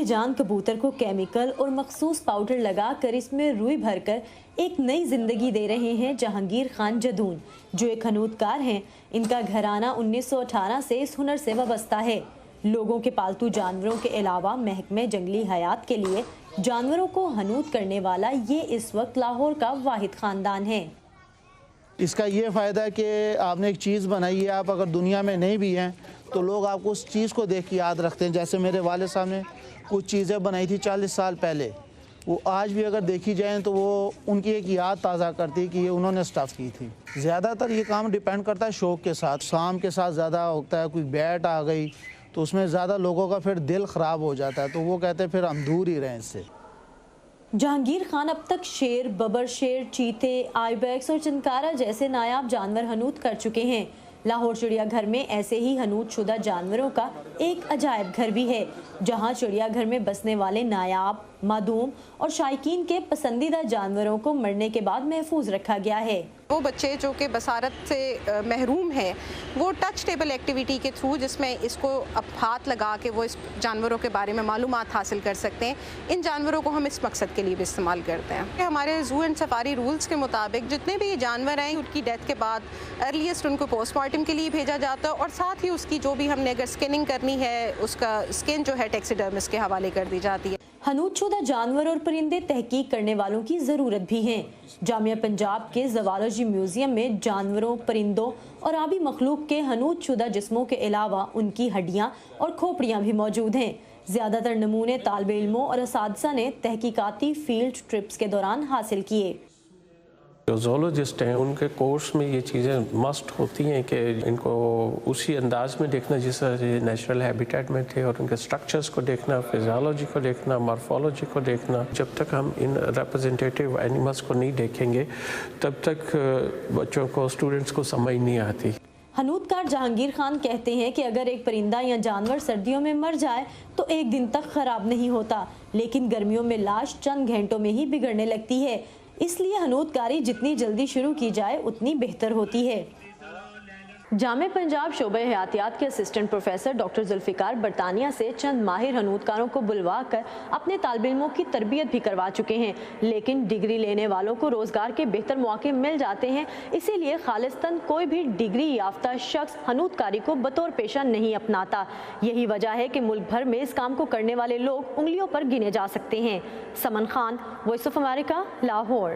جان کبوتر کو کیمیکل اور مخصوص پاؤڈر لگا کر اس میں روئی بھر کر ایک نئی زندگی دے رہے ہیں جہانگیر خان جدون، جو ایک حنوط کار ہیں۔ ان کا گھرانہ 1918 سے اس ہنر سے وابستہ ہے۔ لوگوں کے پالتو جانوروں کے علاوہ محکمہ جنگلی حیات کے لیے جانوروں کو حنوط کرنے والا یہ اس وقت لاہور کا واحد خاندان ہے۔ اس کا یہ فائدہ ہے کہ آپ نے ایک چیز بنائی ہے، آپ اگر دنیا میں نہیں بھی ہیں تو لوگ آپ کو اس چیز کو دیکھ کے یاد رکھتے ہیں۔ جیسے میرے والد صاحب نے کچھ چیزیں بنائی تھی 40 سال پہلے، وہ آج بھی اگر دیکھی جائیں تو وہ ان کی ایک یاد تازہ کرتی ہے کہ یہ انہوں نے سٹف کی تھی۔ زیادہ تر یہ کام ڈیپینڈ کرتا ہے شوق کے ساتھ، سام کے ساتھ زیادہ ہوتا ہے۔ کوئی بیٹ آ گئی تو اس میں زیادہ لوگوں کا پھر دل خراب ہو جاتا ہے، تو وہ کہتے ہیں پھر ہم دور ہی رہیں اس سے۔ جہانگیر خان اب تک شیر، ببر شیر، چیتے، آئی بیکس اور چنکارہ جیسے نایاب جانور حنوط کر چکے ہیں۔ لاہور چڑیا گھر میں ایسے ہی حنوط شدہ جانوروں کا ایک عجائب گھر بھی ہے، جہاں چڑیا گھر میں بسنے والے نایاب، معدوم اور شائقین کے پسندیدہ جانوروں کو مرنے کے بعد محفوظ رکھا گیا ہے۔ وہ بچے جو کہ بصارت سے محروم ہیں، وہ ٹچ ٹیبل ایکٹیویٹی کے تھرو، جس میں اس کو اب ہاتھ لگا کے وہ اس جانوروں کے بارے میں معلومات حاصل کر سکتے ہیں، ان جانوروں کو ہم اس مقصد کے لیے بھی استعمال کرتے ہیں۔ ہمارے زو اینڈ سفاری رولز کے مطابق جتنے بھی جانور ہیں، ان کی ڈیتھ کے بعد ارلیسٹ ان کو پوسٹ مارٹم کے لیے بھیجا جاتا ہے، اور ساتھ ہی اس کی جو بھی ہم نے اگر اسکیننگ کرنی ہے، اس کا اسکن جو ہے ٹیکسیڈرمسٹ کے حوالے کر دی جاتی ہے۔ حنوط شدہ جانور اور پرندے تحقیق کرنے والوں کی ضرورت بھی ہیں۔ جامعہ پنجاب کے زوالوجی میوزیم میں جانوروں، پرندوں اور آبی مخلوق کے حنوط شدہ جسموں کے علاوہ ان کی ہڈیاں اور کھوپڑیاں بھی موجود ہیں۔ زیادہ تر نمونے طالب علموں اور اساتذہ نے تحقیقاتی فیلڈ ٹرپس کے دوران حاصل کیے۔ جو زولوجسٹ ہیں ان کے کورس میں یہ چیزیں مسٹ ہوتی ہیں کہ ان کو اسی انداز میں دیکھنا جس طرح سے نیچرل ہیبیٹیٹ میں تھے، اور ان کے سٹرکچرز کو دیکھنا، فزیالوجی کو دیکھنا، مارفولوجی کو دیکھنا۔ جب تک ہم ان ریپرزنٹیٹیو اینیملز کو نہیں دیکھیں گے تب تک بچوں کو، اسٹوڈنٹس کو سمجھ نہیں آتی۔ حنوط کار جہانگیر خان کہتے ہیں کہ اگر ایک پرندہ یا جانور سردیوں میں مر جائے تو ایک دن تک خراب نہیں ہوتا، لیکن گرمیوں میں لاش چند گھنٹوں میں ہی بگڑنے لگتی ہے۔ اس لیے حنوط کاری جتنی جلدی شروع کی جائے اتنی بہتر ہوتی ہے۔ جامعہ پنجاب شعبہ حیاتیات کے اسسٹنٹ پروفیسر ڈاکٹر ذوالفقار برطانیہ سے چند ماہر حنوط کاروں کو بلوا کر اپنے طالب علموں کی تربیت بھی کروا چکے ہیں، لیکن ڈگری لینے والوں کو روزگار کے بہتر مواقع مل جاتے ہیں، اسی لیے خالصتاً کوئی بھی ڈگری یافتہ شخص حنوط کاری کو بطور پیشہ نہیں اپناتا۔ یہی وجہ ہے کہ ملک بھر میں اس کام کو کرنے والے لوگ انگلیوں پر گنے جا سکتے ہیں۔ Saman Khan, voice of America, Lahore.